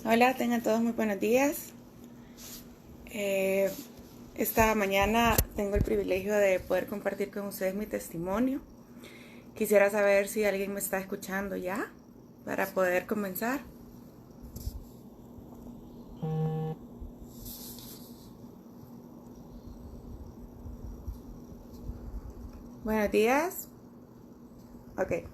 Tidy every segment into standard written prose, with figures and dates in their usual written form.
Hola, tengan todos muy buenos días. Eh, esta mañana tengo el privilegio de poder compartir con ustedes mi testimonio. Quisiera saber si alguien me está escuchando ya para poder comenzar. Buenos días. Ok.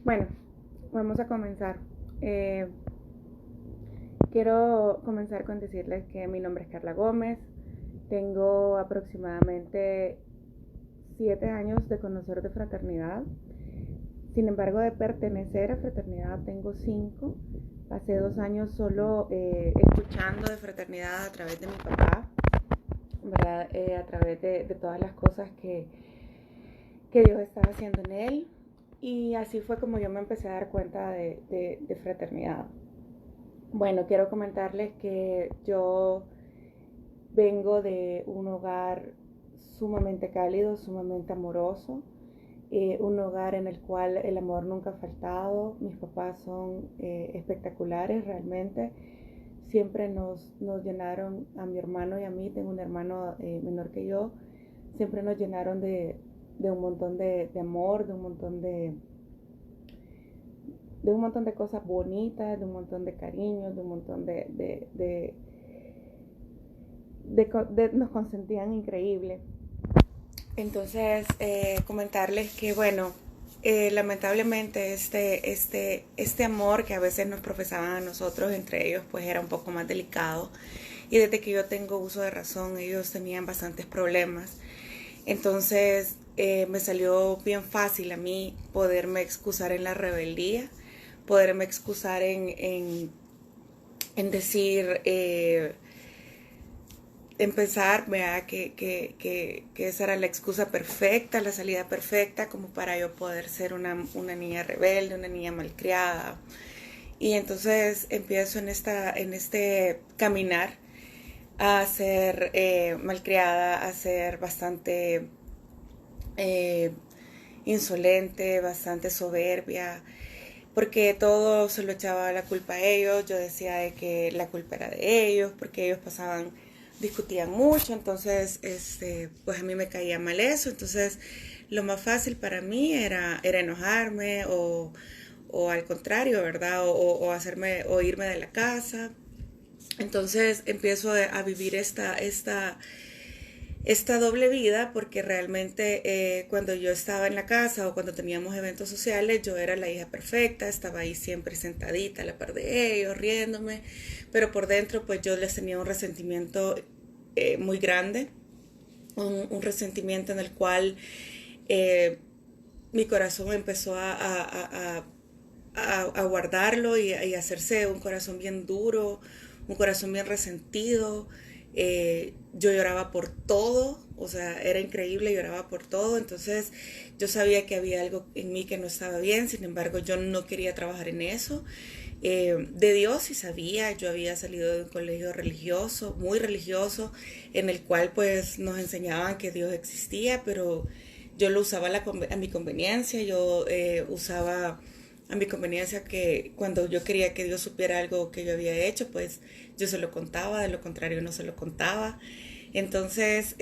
Bueno, vamos a comenzar. Eh, Quiero comenzar con decirles que mi nombre es Carla Gómez. Tengo aproximadamente 7 años de conocer de fraternidad. Sin embargo, de pertenecer a fraternidad tengo 5. Pasé 2 años solo escuchando de fraternidad a través de mi papá, ¿verdad? A través de todas las cosas que Dios estaba haciendo en él. Y así fue como yo me empecé a dar cuenta de fraternidad. Bueno, quiero comentarles que yo vengo de un hogar sumamente cálido, sumamente amoroso, un hogar en el cual el amor nunca ha faltado. Mis papás son espectaculares realmente. Siempre nos llenaron, a mi hermano y a mí, tengo un hermano menor que yo, siempre nos llenaron de un montón de amor, de un montón de cosas bonitas, de un montón de cariños, de un montón nos consentían increíble. Entonces, comentarles que, bueno, lamentablemente este amor que a veces nos profesaban a nosotros, entre ellos, pues era un poco más delicado. Y desde que yo tengo uso de razón, ellos tenían bastantes problemas. Entonces, me salió bien fácil a mí poderme excusar en la rebeldía, poderme excusar en decir, en pensar, ¿verdad? Que esa era la excusa perfecta, la salida perfecta como para yo poder ser una niña rebelde, una niña malcriada. Y entonces empiezo en este caminar a ser malcriada, a ser bastante eh, insolente, bastante soberbia, porque todo se lo echaba la culpa a ellos. Yo decía de que la culpa era de ellos, porque ellos discutían mucho. Entonces pues a mí me caía mal eso. Entonces lo más fácil para mí era enojarme o al contrario, ¿verdad? O hacerme o irme de la casa. Entonces empiezo a vivir esta doble vida, porque realmente cuando yo estaba en la casa o cuando teníamos eventos sociales, yo era la hija perfecta, estaba ahí siempre sentadita a la par de ellos, riéndome, pero por dentro pues yo les tenía un resentimiento muy grande, un resentimiento en el cual eh, mi corazón empezó a guardarlo y hacerse un corazón bien duro, un corazón bien resentido. Yo lloraba por todo, o sea, era increíble, lloraba por todo. Entonces yo sabía que había algo en mí que no estaba bien, sin embargo yo no quería trabajar en eso. De Dios sí sabía. Yo había salido de un colegio religioso, muy religioso, en el cual pues nos enseñaban que Dios existía, pero yo lo usaba a mi conveniencia. Yo usaba a mi conveniencia que cuando yo quería que Dios supiera algo que yo había hecho, pues yo se lo contaba, de lo contrario no se lo contaba. Entonces,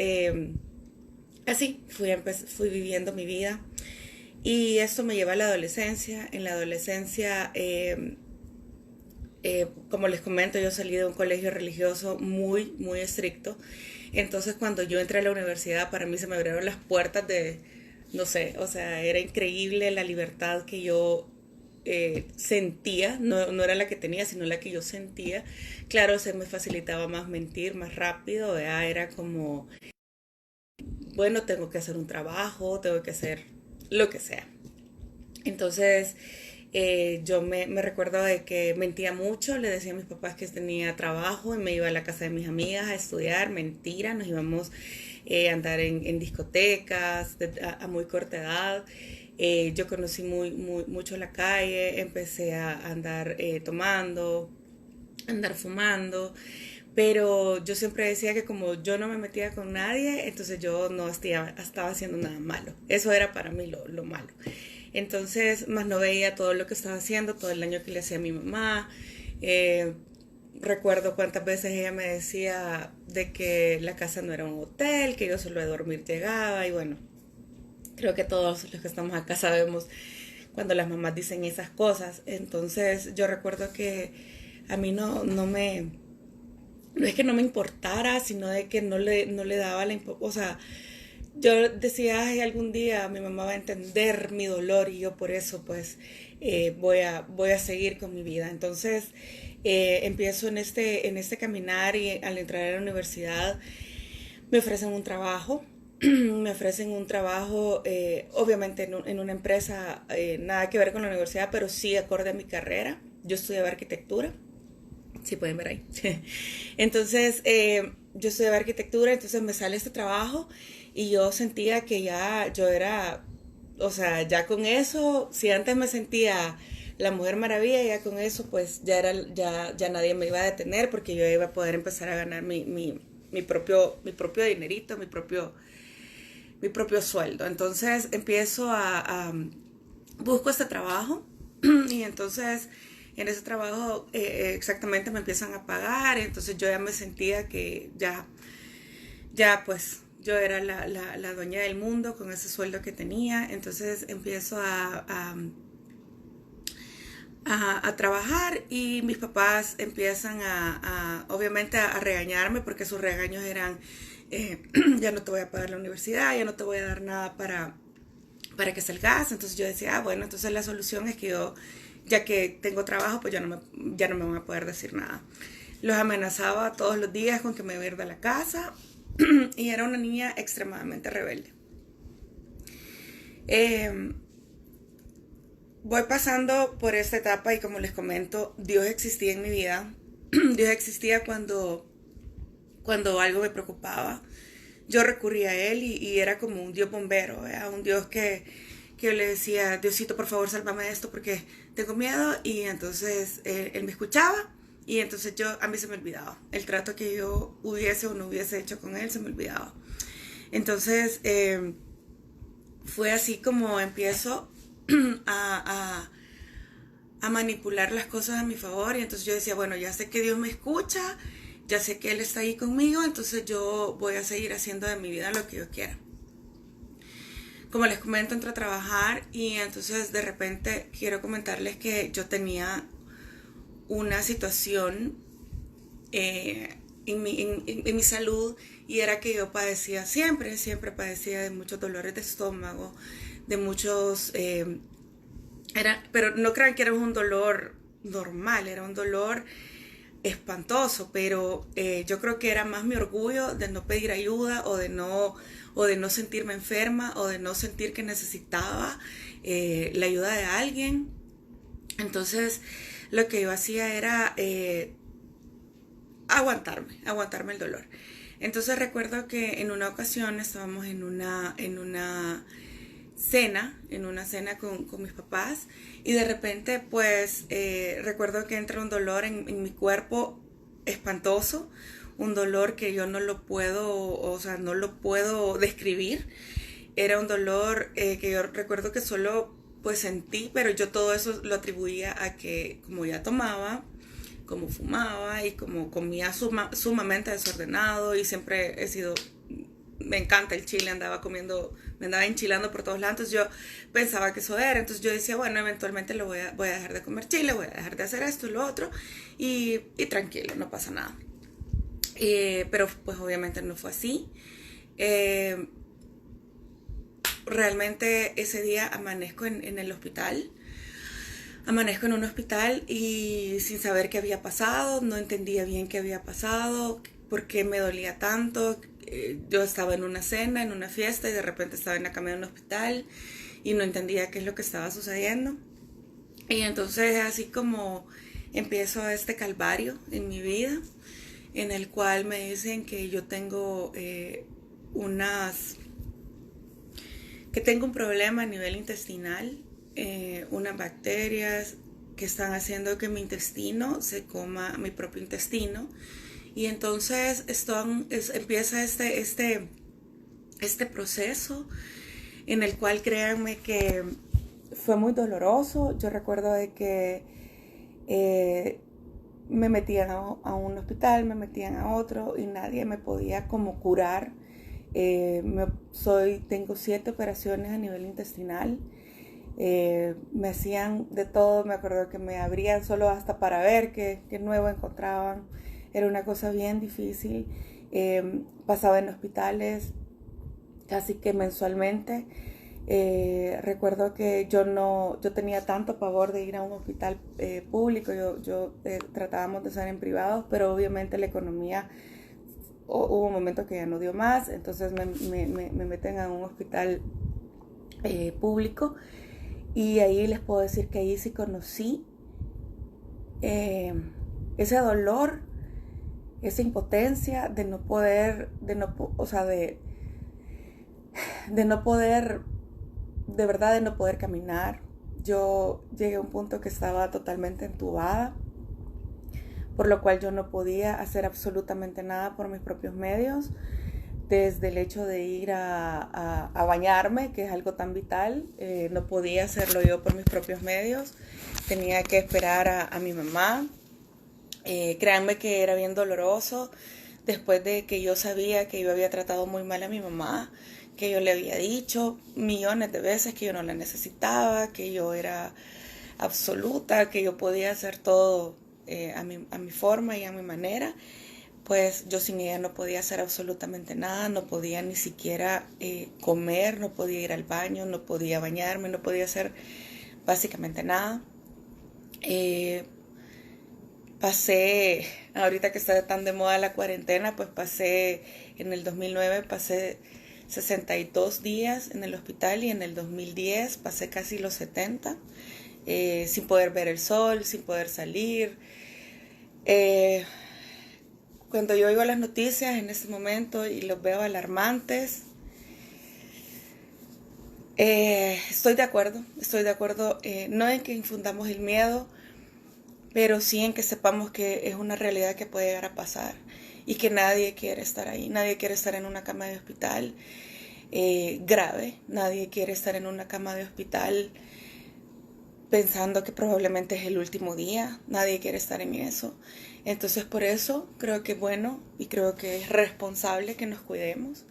así fui viviendo mi vida. Y esto me lleva a la adolescencia. En la adolescencia, como les comento, yo salí de un colegio religioso muy, muy estricto. Entonces, cuando yo entré a la universidad, para mí se me abrieron las puertas de, no sé, o sea, era increíble la libertad que yo sentía. No, no era la que tenía, sino la que yo sentía. Claro, se me facilitaba más mentir, más rápido, ¿verdad? Era como, bueno, tengo que hacer un trabajo, tengo que hacer lo que sea. Entonces, yo me recuerdo de que mentía mucho, le decía a mis papás que tenía trabajo y me iba a la casa de mis amigas a estudiar. Mentira, nos íbamos a andar en discotecas a muy corta edad. Yo conocí mucho la calle, empecé a andar tomando, andar fumando, pero yo siempre decía que como yo no me metía con nadie, entonces yo no estaba haciendo nada malo. Eso era para mí lo malo. Entonces, más no veía todo lo que estaba haciendo, todo el daño que le hacía a mi mamá. Eh, Recuerdo cuántas veces ella me decía de que la casa no era un hotel, que yo solo de dormir llegaba y bueno, creo que todos los que estamos acá sabemos cuando las mamás dicen esas cosas. Entonces yo recuerdo que a mí no es que no me importara, sino de que no le daba o sea, yo decía, ay, algún día mi mamá va a entender mi dolor y yo por eso pues voy a seguir con mi vida. Entonces empiezo en este caminar y al entrar a la universidad me ofrecen un trabajo. Me ofrecen un trabajo, obviamente en una empresa, nada que ver con la universidad, pero sí acorde a mi carrera. Yo estudiaba arquitectura, sí pueden ver ahí. Entonces, yo estudiaba arquitectura, entonces me sale este trabajo y yo sentía que ya yo era, o sea, ya con eso, si antes me sentía la Mujer Maravilla, ya con eso, pues ya nadie me iba a detener porque yo iba a poder empezar a ganar mi propio dinerito, mi propio sueldo. Entonces empiezo busco este trabajo y entonces en ese trabajo exactamente me empiezan a pagar, entonces yo ya me sentía que ya pues yo era la dueña del mundo con ese sueldo que tenía, entonces empiezo a trabajar y mis papás empiezan obviamente a regañarme porque sus regaños eran ya no te voy a pagar la universidad, ya no te voy a dar nada para que salgas. Entonces yo decía, bueno, entonces la solución es que yo, ya que tengo trabajo, pues ya no me van a poder decir nada. Los amenazaba todos los días con que me iba a ir de la casa y era una niña extremadamente rebelde. Eh, Voy pasando por esta etapa y como les comento, Dios existía en mi vida. Dios existía cuando algo me preocupaba. Yo recurría a Él y era como un Dios bombero, ¿verdad? Un Dios que yo le decía, Diosito, por favor, sálvame de esto porque tengo miedo. Y entonces él me escuchaba y entonces a mí se me olvidaba. El trato que yo hubiese o no hubiese hecho con Él se me olvidaba. Entonces fue así como empiezo a, a manipular las cosas a mi favor y entonces yo decía, bueno, ya sé que Dios me escucha, ya sé que Él está ahí conmigo, entonces yo voy a seguir haciendo de mi vida lo que yo quiera. Como les comento, entro a trabajar y entonces de repente quiero comentarles que yo tenía una situación en mi salud y era que yo padecía siempre padecía de muchos dolores de estómago, de muchos pero no crean que era un dolor normal, era un dolor espantoso, pero yo creo que era más mi orgullo de no pedir ayuda o de no sentirme enferma o de no sentir que necesitaba la ayuda de alguien. Entonces lo que yo hacía era aguantarme el dolor. Entonces recuerdo que en una ocasión estábamos en una cena con mis papás y de repente pues recuerdo que entra un dolor en mi cuerpo espantoso, un dolor que yo no lo puedo, o sea, no lo puedo describir. Era un dolor que yo recuerdo que solo pues sentí, pero yo todo eso lo atribuía a que como ya tomaba, como fumaba y como comía sumamente desordenado y siempre he sido, me encanta el chile, me andaba enchilando por todos lados, entonces yo pensaba que eso era, entonces yo decía, bueno, eventualmente voy a dejar de comer chile, voy a dejar de hacer esto y lo otro y tranquilo, no pasa nada. Pero pues obviamente no fue así. Realmente ese día amanezco en el hospital. Amanezco en un hospital y sin saber qué había pasado, no entendía bien qué había pasado, por qué me dolía tanto. Yo estaba en una cena, en una fiesta y de repente estaba en la cama de un hospital y no entendía qué es lo que estaba sucediendo. Y entonces así como empiezo este calvario en mi vida, en el cual me dicen que yo tengo que tengo un problema a nivel intestinal, unas bacterias que están haciendo que mi intestino se coma mi propio intestino. Y entonces empieza este proceso en el cual créanme que fue muy doloroso. Yo recuerdo de que me metían a un hospital, me metían a otro y nadie me podía como curar. Tengo 7 operaciones a nivel intestinal. Me hacían de todo, me acuerdo que me abrían solo hasta para ver qué nuevo encontraban. Era una cosa bien difícil. Pasaba en hospitales casi que mensualmente. Recuerdo que yo tenía tanto pavor de ir a un hospital público. Tratábamos de estar en privados, pero obviamente la economía hubo un momento que ya no dio más, entonces me meten a un hospital público, y ahí les puedo decir que ahí sí conocí ese dolor, esa impotencia de no poder, de no poder, de verdad de no poder caminar. Yo llegué a un punto que estaba totalmente entubada, por lo cual yo no podía hacer absolutamente nada por mis propios medios, desde el hecho de ir a bañarme, que es algo tan vital. No podía hacerlo yo por mis propios medios, tenía que esperar a mi mamá. Créanme que era bien doloroso, después de que yo sabía que yo había tratado muy mal a mi mamá, que yo le había dicho millones de veces que yo no la necesitaba, que yo era absoluta, que yo podía hacer todo a mi forma y a mi manera. Pues yo sin ella no podía hacer absolutamente nada, no podía ni siquiera comer, no podía ir al baño, no podía bañarme, no podía hacer básicamente nada. Ahorita que está tan de moda la cuarentena, pues en el 2009 pasé 62 días en el hospital, y en el 2010 pasé casi los 70, sin poder ver el sol, sin poder salir. Cuando yo oigo las noticias en ese momento y los veo alarmantes, estoy de acuerdo, no en que infundamos el miedo, pero sí en que sepamos que es una realidad que puede llegar a pasar y que nadie quiere estar ahí, nadie quiere estar en una cama de hospital grave, nadie quiere estar en una cama de hospital pensando que probablemente es el último día, nadie quiere estar en eso. Entonces por eso creo que es bueno y creo que es responsable que nos cuidemos.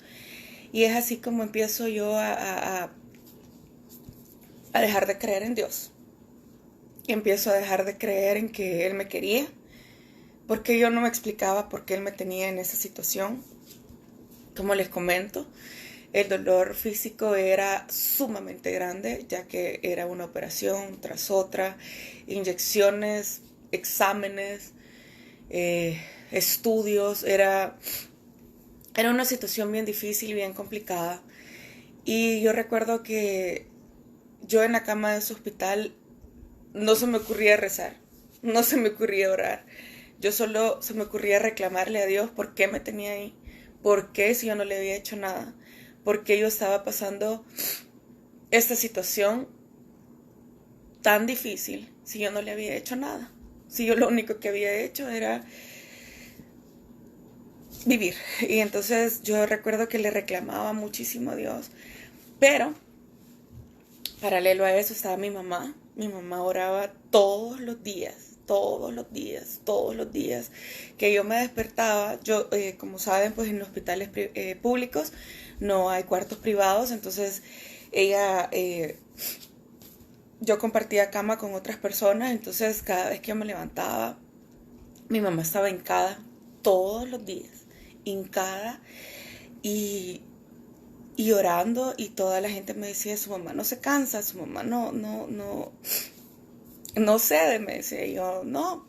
Y es así como empiezo yo a dejar de creer en Dios. Y empiezo a dejar de creer en que Él me quería, porque yo no me explicaba por qué Él me tenía en esa situación. Como les comento, el dolor físico era sumamente grande, ya que era una operación tras otra, inyecciones, exámenes, estudios. Era una situación bien difícil, bien complicada. Y yo recuerdo que yo en la cama de ese hospital no se me ocurría rezar, no se me ocurría orar. Yo solo se me ocurría reclamarle a Dios por qué me tenía ahí, por qué si yo no le había hecho nada, por qué yo estaba pasando esta situación tan difícil si yo no le había hecho nada, si yo lo único que había hecho era vivir. Y entonces yo recuerdo que le reclamaba muchísimo a Dios, pero paralelo a eso estaba mi mamá. Mi mamá oraba todos los días, que yo me despertaba. Yo, como saben, pues en hospitales públicos no hay cuartos privados, entonces yo compartía cama con otras personas, entonces cada vez que yo me levantaba, mi mamá estaba hincada todos los días, hincada y orando, y toda la gente me decía, su mamá no se cansa, su mamá no cede, me decía. Y yo, no,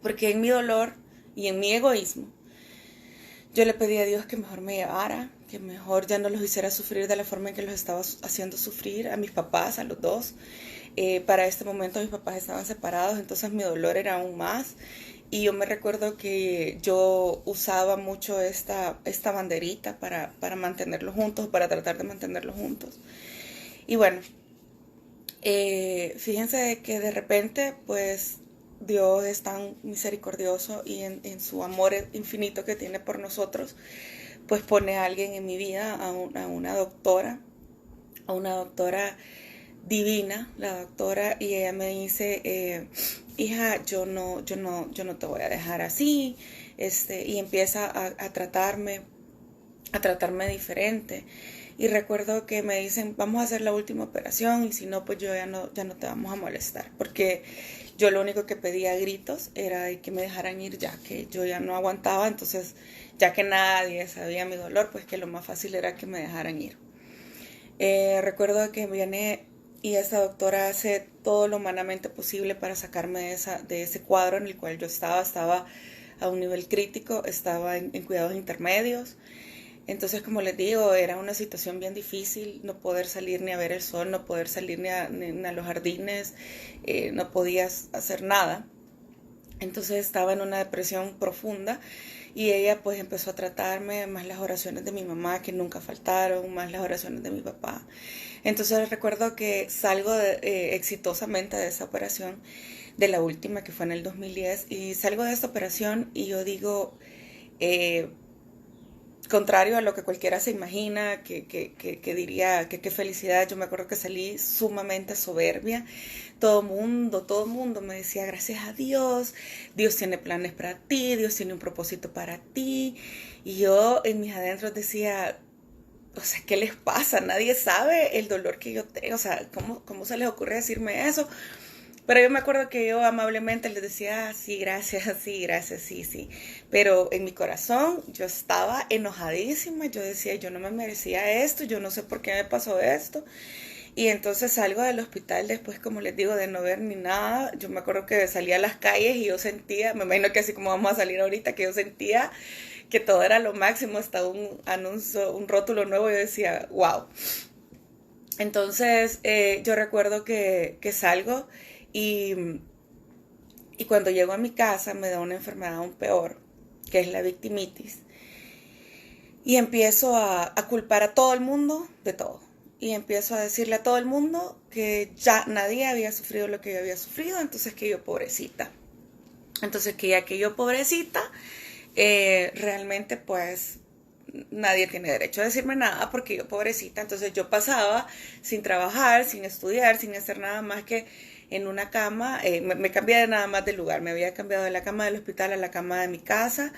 porque en mi dolor y en mi egoísmo, yo le pedí a Dios que mejor me llevara, que mejor ya no los hiciera sufrir de la forma en que los estaba haciendo sufrir a mis papás, a los dos. Para este momento mis papás estaban separados, entonces mi dolor era aún más. Y yo me recuerdo que yo usaba mucho esta banderita para mantenerlos juntos, para tratar de mantenerlos juntos. Y bueno, Fíjense de que de repente, pues Dios es tan misericordioso y en su amor infinito que tiene por nosotros, pues pone a alguien en mi vida, a una doctora divina, la doctora, y ella me dice, hija, yo no te voy a dejar así, y empieza a tratarme diferente. Y recuerdo que me dicen, vamos a hacer la última operación y si no, pues ya no te vamos a molestar. Porque yo lo único que pedía a gritos era de que me dejaran ir ya, que yo ya no aguantaba. Entonces, ya que nadie sabía mi dolor, pues que lo más fácil era que me dejaran ir. Recuerdo que viene y esa doctora hace todo lo humanamente posible para sacarme de ese cuadro en el cual yo estaba a un nivel crítico, estaba en cuidados intermedios. Entonces, como les digo, era una situación bien difícil, no poder salir ni a ver el sol, no poder salir ni a los jardines, no podías hacer nada. Entonces estaba en una depresión profunda y ella pues empezó a tratarme, más las oraciones de mi mamá que nunca faltaron, más las oraciones de mi papá. Entonces recuerdo que salgo exitosamente de esa operación, de la última que fue en el 2010, y salgo de esta operación y yo digo, contrario a lo que cualquiera se imagina, que diría que qué felicidad, yo me acuerdo que salí sumamente soberbia. Todo mundo me decía, gracias a Dios, Dios tiene planes para ti, Dios tiene un propósito para ti. Y yo en mis adentros decía, o sea, ¿qué les pasa? Nadie sabe el dolor que yo tengo, o sea, ¿cómo se les ocurre decirme eso? Pero yo me acuerdo que yo amablemente les decía, sí, gracias, sí, gracias, sí, sí. Pero en mi corazón yo estaba enojadísima, yo decía, yo no me merecía esto, yo no sé por qué me pasó esto. Y entonces salgo del hospital después, como les digo, de no ver ni nada. Yo me acuerdo que salía a las calles y yo sentía, me imagino que así como vamos a salir ahorita, que yo sentía que todo era lo máximo, hasta un anuncio, un rótulo nuevo, yo decía, wow. Entonces yo recuerdo que salgo y, y cuando llego a mi casa me da una enfermedad aún peor, que es la victimitis. Y empiezo a culpar a todo el mundo de todo. Y empiezo a decirle a todo el mundo que ya nadie había sufrido lo que yo había sufrido, entonces que yo pobrecita. Entonces que ya que yo pobrecita, realmente pues nadie tiene derecho a decirme nada porque yo pobrecita. Entonces yo pasaba sin trabajar, sin estudiar, sin hacer nada más que en una cama, me cambié de nada más de lugar, me había cambiado de la cama del hospital a la cama de mi casa,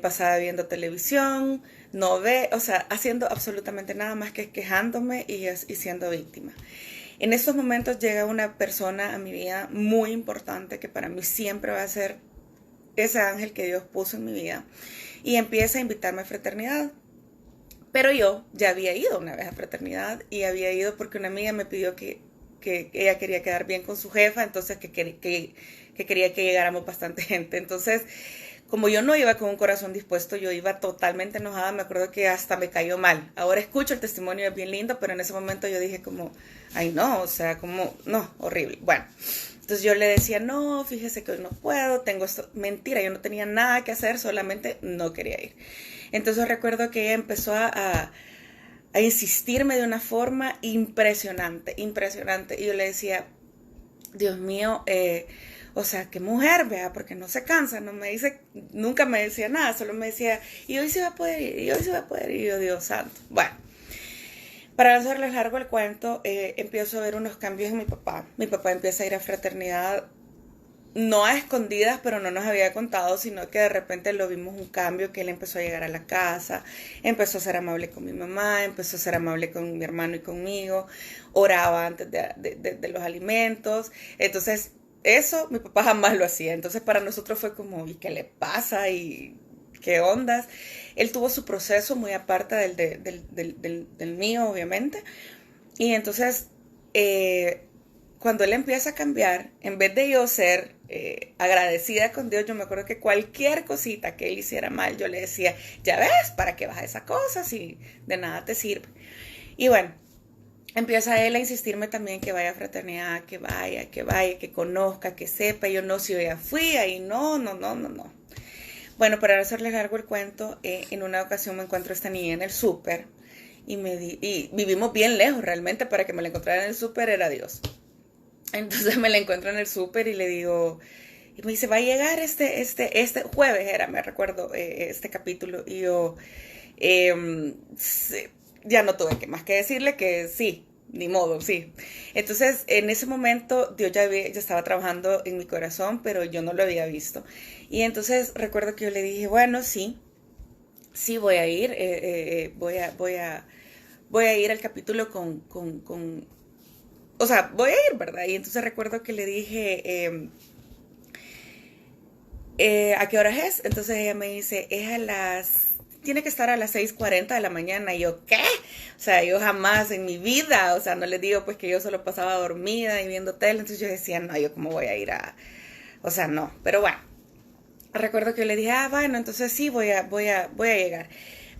pasaba viendo televisión, o sea, haciendo absolutamente nada más que quejándome y siendo víctima. En estos momentos llega una persona a mi vida muy importante que para mí siempre va a ser ese ángel que Dios puso en mi vida y empieza a invitarme a fraternidad. Pero yo ya había ido una vez a fraternidad y había ido porque una amiga me pidió que ella quería quedar bien con su jefa, entonces que quería que llegáramos bastante gente. Entonces, como yo no iba con un corazón dispuesto, yo iba totalmente enojada, me acuerdo que hasta me cayó mal. Ahora escucho el testimonio, es bien lindo, pero en ese momento yo dije como, ay no, o sea, como, no, horrible. Bueno, entonces yo le decía, no, fíjese que hoy no puedo, tengo esto, mentira, yo no tenía nada que hacer, solamente no quería ir. Entonces recuerdo que ella empezó a insistirme de una forma impresionante, impresionante. Y yo le decía, Dios mío, o sea, qué mujer, vea, porque no se cansa, no me dice, nunca me decía nada, solo me decía, y hoy se va a poder ir, y hoy se va a poder ir, y yo, Dios santo. Bueno, para no hacerles largo el cuento, empiezo a ver unos cambios en mi papá. Mi papá empieza a ir a fraternidad, no a escondidas, pero no nos había contado, sino que de repente lo vimos un cambio, que él empezó a llegar a la casa, empezó a ser amable con mi mamá, empezó a ser amable con mi hermano y conmigo, oraba antes de los alimentos. Entonces, eso mi papá jamás lo hacía. Entonces, para nosotros fue como, ¿y qué le pasa? ¿Y qué ondas? Él tuvo su proceso muy aparte del mío, obviamente. Y entonces, cuando él empieza a cambiar, en vez de yo ser agradecida con Dios, yo me acuerdo que cualquier cosita que él hiciera mal, yo le decía, ya ves, ¿para qué vas a esa cosa si de nada te sirve? Y bueno, empieza él a insistirme también que vaya a fraternidad, que vaya, que conozca, que sepa. Yo no, si yo ya fui, ahí no. Bueno, para no hacerles largo el cuento, en una ocasión me encuentro a esta niña en el súper y vivimos bien lejos realmente, para que me la encontrara en el súper era Dios. Entonces me la encuentro en el súper y le digo, y me dice, va a llegar este jueves era, me recuerdo, este capítulo. Y yo, sí, ya no tuve que más que decirle que sí, ni modo, sí. Entonces, en ese momento, Dios ya estaba trabajando en mi corazón, pero yo no lo había visto. Y entonces recuerdo que yo le dije, bueno, sí, sí voy a ir, voy a ir al capítulo o sea, voy a ir, ¿verdad? Y entonces recuerdo que le dije, ¿a qué hora es? Entonces ella me dice, tiene que estar a las 6:40 de la mañana. Y yo, ¿qué? O sea, yo jamás en mi vida, o sea, no le digo pues que yo solo pasaba dormida y viendo tele. Entonces yo decía, no, yo cómo voy a ir o sea, no. Pero bueno, recuerdo que yo le dije, bueno, entonces sí, voy a llegar.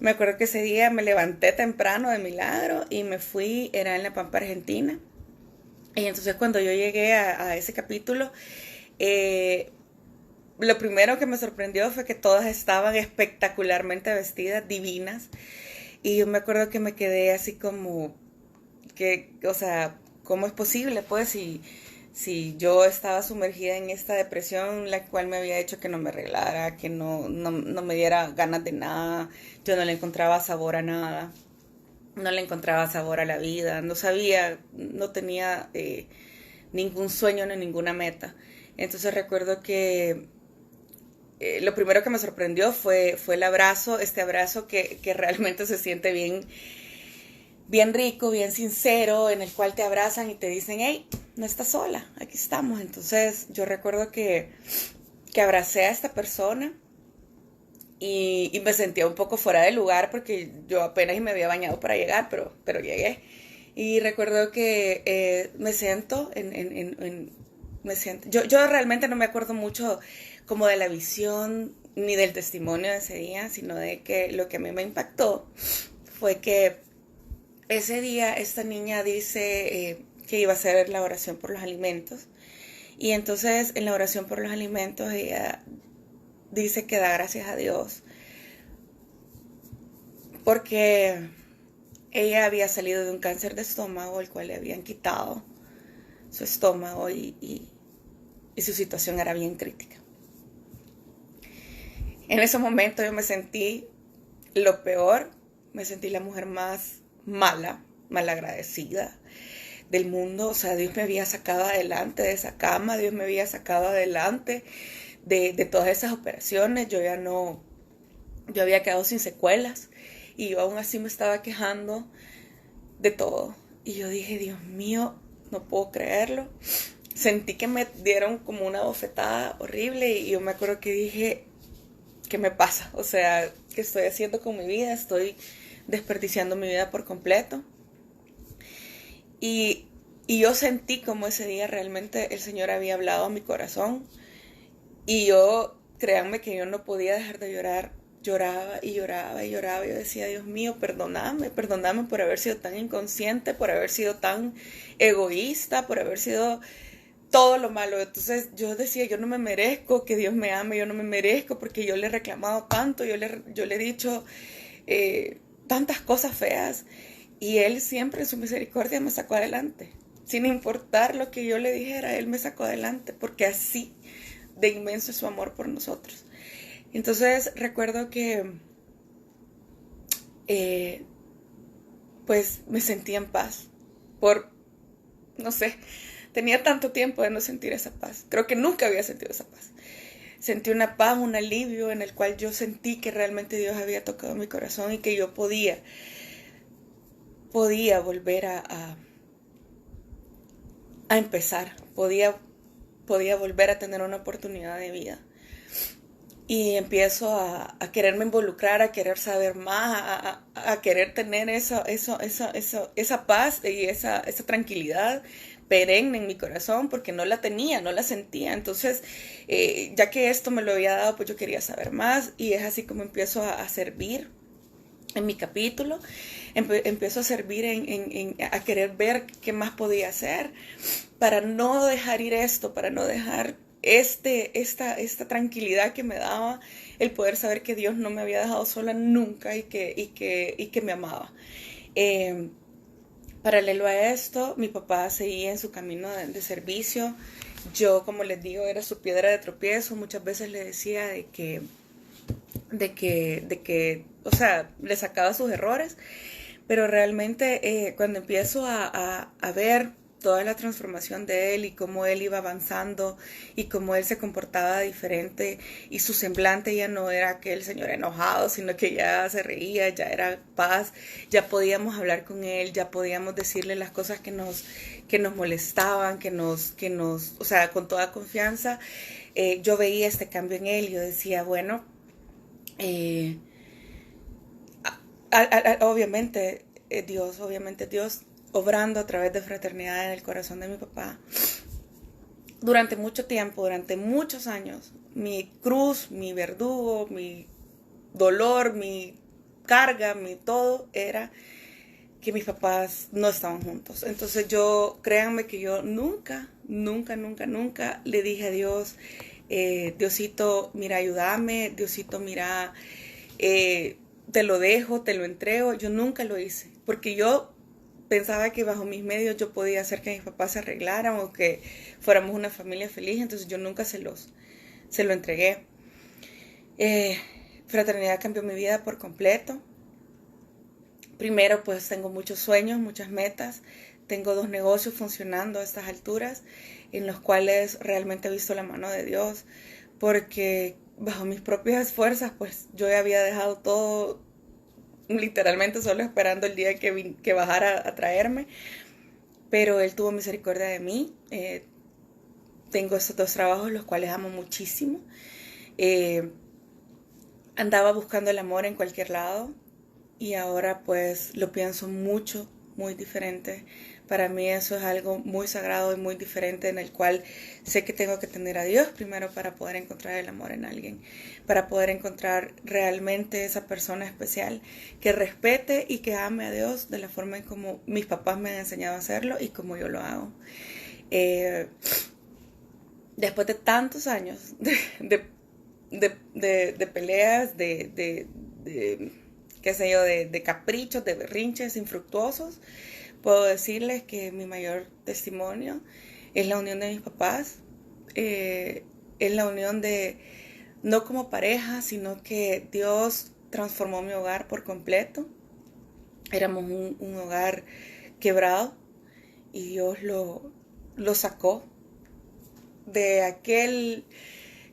Me acuerdo que ese día me levanté temprano de milagro y me fui, era en La Pampa, Argentina. Y entonces cuando yo llegué a ese capítulo, eh, lo primero que me sorprendió fue que todas estaban espectacularmente vestidas, divinas. Y yo me acuerdo que me quedé así como, o sea, ¿cómo es posible? Pues si yo estaba sumergida en esta depresión, la cual me había hecho que no me arreglara, que no me diera ganas de nada, yo no le encontraba sabor a nada, no le encontraba sabor a la vida, no sabía, no tenía ningún sueño ni ninguna meta. Entonces recuerdo que lo primero que me sorprendió fue el abrazo, este abrazo que realmente se siente bien rico, bien sincero, en el cual te abrazan y te dicen, hey, no estás sola, aquí estamos. Entonces yo recuerdo que abracé a esta persona y me sentía un poco fuera de lugar porque yo apenas me había bañado para llegar, pero llegué. Y recuerdo que me siento me siento, yo realmente no me acuerdo mucho como de la visión ni del testimonio de ese día, sino de que lo que a mí me impactó fue que ese día esta niña dice que iba a hacer la oración por los alimentos. Y entonces en la oración por los alimentos ella dice que da gracias a Dios porque ella había salido de un cáncer de estómago, el cual le habían quitado su estómago y su situación era bien crítica. En ese momento yo me sentí lo peor, me sentí la mujer más malagradecida del mundo. O sea, Dios me había sacado adelante de esa cama, Dios me había sacado adelante de todas esas operaciones. Yo había quedado sin secuelas y yo aún así me estaba quejando de todo. Y yo dije, Dios mío, no puedo creerlo. Sentí que me dieron como una bofetada horrible y yo me acuerdo que dije, ¿qué me pasa? O sea, ¿qué estoy haciendo con mi vida? Estoy desperdiciando mi vida por completo. Y yo sentí como ese día realmente el Señor había hablado a mi corazón. Y yo, créanme que yo no podía dejar de llorar. Lloraba y lloraba y lloraba. Yo decía, Dios mío, perdóname por haber sido tan inconsciente, por haber sido tan egoísta, por haber sido todo lo malo. Entonces yo decía, yo no me merezco que Dios me ame, yo no me merezco porque yo le he reclamado tanto, yo le he dicho tantas cosas feas y Él siempre en su misericordia me sacó adelante. Sin importar lo que yo le dijera, Él me sacó adelante porque así de inmenso es su amor por nosotros. Entonces recuerdo que pues me sentí en paz no sé, tenía tanto tiempo de no sentir esa paz. Creo que nunca había sentido esa paz. Sentí una paz, un alivio en el cual yo sentí que realmente Dios había tocado mi corazón y que yo podía volver a empezar, podía volver a tener una oportunidad de vida. Y empiezo a quererme involucrar, a querer saber más, a querer tener esa paz y esa tranquilidad perenne en mi corazón, porque no la tenía, no la sentía. Entonces, ya que esto me lo había dado, pues yo quería saber más y es así como empiezo a servir en mi capítulo. Empiezo a servir a querer ver qué más podía hacer para no dejar ir esto, para no dejar esta tranquilidad que me daba el poder saber que Dios no me había dejado sola nunca y que me amaba. Paralelo a esto, mi papá seguía en su camino de servicio. Yo, como les digo, era su piedra de tropiezo. Muchas veces le decía o sea, le sacaba sus errores, pero realmente cuando empiezo a ver toda la transformación de él y cómo él iba avanzando y cómo él se comportaba diferente y su semblante ya no era aquel señor enojado, sino que ya se reía, ya era paz, ya podíamos hablar con él, ya podíamos decirle las cosas que nos molestaban, o sea, con toda confianza. Yo veía este cambio en él y yo decía, bueno, eh, obviamente Dios obrando a través de Fraternidad en el corazón de mi papá. Durante mucho tiempo, durante muchos años, mi cruz, mi verdugo, mi dolor, mi carga, mi todo era que mis papás no estaban juntos. Entonces créanme que yo nunca le dije a Dios, Diosito, mira, ayúdame, Diosito, mira, te lo dejo, te lo entrego. Yo nunca lo hice, porque yo pensaba que bajo mis medios yo podía hacer que mis papás se arreglaran o que fuéramos una familia feliz, entonces yo nunca se lo entregué. Fraternidad cambió mi vida por completo. Primero, pues tengo muchos sueños, muchas metas. Tengo 2 negocios funcionando a estas alturas, en los cuales realmente he visto la mano de Dios, porque bajo mis propias fuerzas, pues yo ya había dejado todo, literalmente solo esperando el día que bajara a traerme, pero Él tuvo misericordia de mí. Tengo estos 2 trabajos, los cuales amo muchísimo. Andaba buscando el amor en cualquier lado y ahora pues lo pienso mucho, muy diferente. Para mí eso es algo muy sagrado y muy diferente, en el cual sé que tengo que tener a Dios primero para poder encontrar el amor en alguien, para poder encontrar realmente esa persona especial que respete y que ame a Dios de la forma en como mis papás me han enseñado a hacerlo y como yo lo hago. Después de tantos años de peleas, qué sé yo, de caprichos, de berrinches infructuosos, puedo decirles que mi mayor testimonio es la unión de mis papás, es la unión de, no como pareja, sino que Dios transformó mi hogar por completo. Éramos un hogar quebrado y Dios lo sacó de aquel,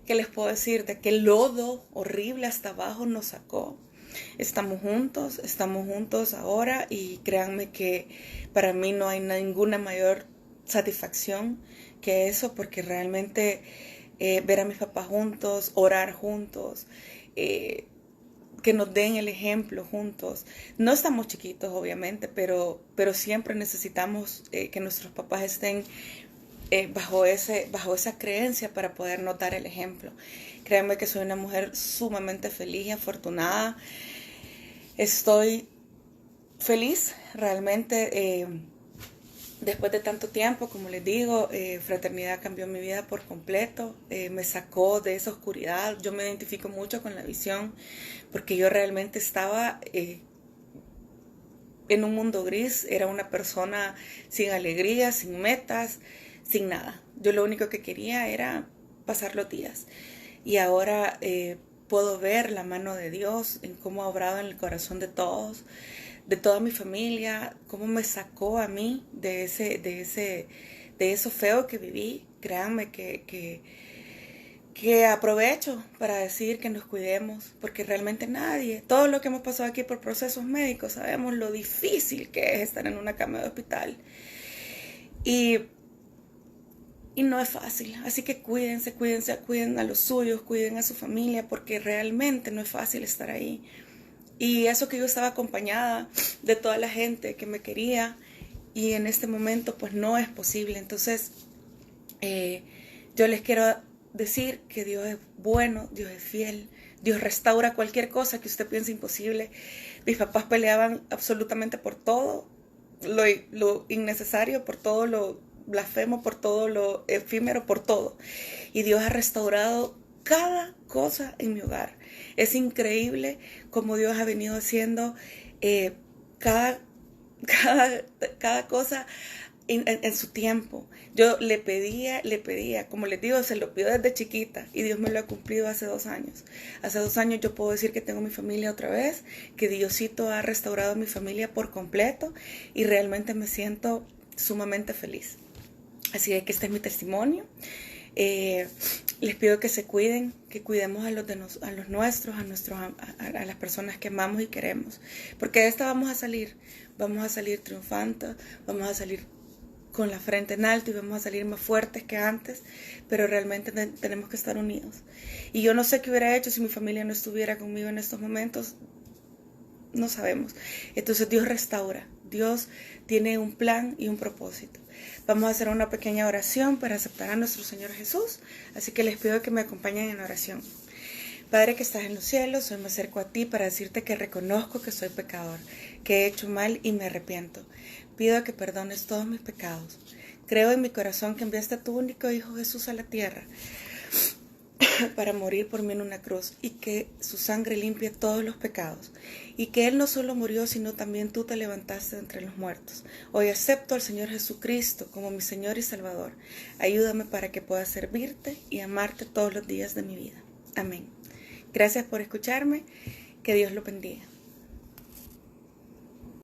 ¿qué les puedo decir? De aquel lodo horrible hasta abajo nos sacó. Estamos juntos ahora y créanme que para mí no hay ninguna mayor satisfacción que eso, porque realmente ver a mis papás juntos, orar juntos, que nos den el ejemplo juntos. No estamos chiquitos, obviamente, pero siempre necesitamos que nuestros papás estén bajo esa creencia para podernos dar el ejemplo. Créanme que soy una mujer sumamente feliz y afortunada. Estoy feliz realmente después de tanto tiempo. Como les digo, Fraternidad cambió mi vida por completo, me sacó de esa oscuridad. Yo me identifico mucho con la visión, porque yo realmente estaba en un mundo gris. Era una persona sin alegría, sin metas, sin nada. Yo lo único que quería era pasar los días. Y ahora puedo ver la mano de Dios en cómo ha obrado en el corazón de todos, de toda mi familia, cómo me sacó a mí de eso feo que viví. Créanme que aprovecho para decir que nos cuidemos, porque realmente nadie, todo lo que hemos pasado aquí por procesos médicos, sabemos lo difícil que es estar en una cama de hospital. Y no es fácil, así que cuídense, cuiden a los suyos, cuiden a su familia, porque realmente no es fácil estar ahí. Y eso que yo estaba acompañada de toda la gente que me quería, y en este momento pues no es posible. Entonces yo les quiero decir que Dios es bueno, Dios es fiel, Dios restaura cualquier cosa que usted piense imposible. Mis papás peleaban absolutamente por todo lo innecesario, por todo lo blasfemo, por todo lo efímero, por todo. Y Dios ha restaurado cada cosa en mi hogar. Es increíble cómo Dios ha venido haciendo cada cada cosa en su tiempo. Yo le pedía, como les digo, se lo pido desde chiquita y Dios me lo ha cumplido hace 2 años. Hace 2 años yo puedo decir que tengo mi familia otra vez, que Diosito ha restaurado mi familia por completo y realmente me siento sumamente feliz. Así que este es mi testimonio. Les pido que se cuiden, que cuidemos a los nuestros, a las personas que amamos y queremos, porque de esta vamos a salir triunfantes, vamos a salir con la frente en alto y vamos a salir más fuertes que antes, pero realmente tenemos que estar unidos. Y yo no sé qué hubiera hecho si mi familia no estuviera conmigo en estos momentos, no sabemos. Entonces Dios restaura, Dios tiene un plan y un propósito. Vamos a hacer una pequeña oración para aceptar a nuestro Señor Jesús, así que les pido que me acompañen en oración. Padre que estás en los cielos, hoy me acerco a ti para decirte que reconozco que soy pecador, que he hecho mal y me arrepiento. Pido que perdones todos mis pecados. Creo en mi corazón que enviaste a tu único Hijo Jesús a la tierra para morir por mí en una cruz y que su sangre limpie todos los pecados y que Él no solo murió sino también tú te levantaste de entre los muertos. Hoy acepto al Señor Jesucristo como mi Señor y Salvador. Ayúdame para que pueda servirte y amarte todos los días de mi vida. Amén. Gracias por escucharme. Que Dios lo bendiga.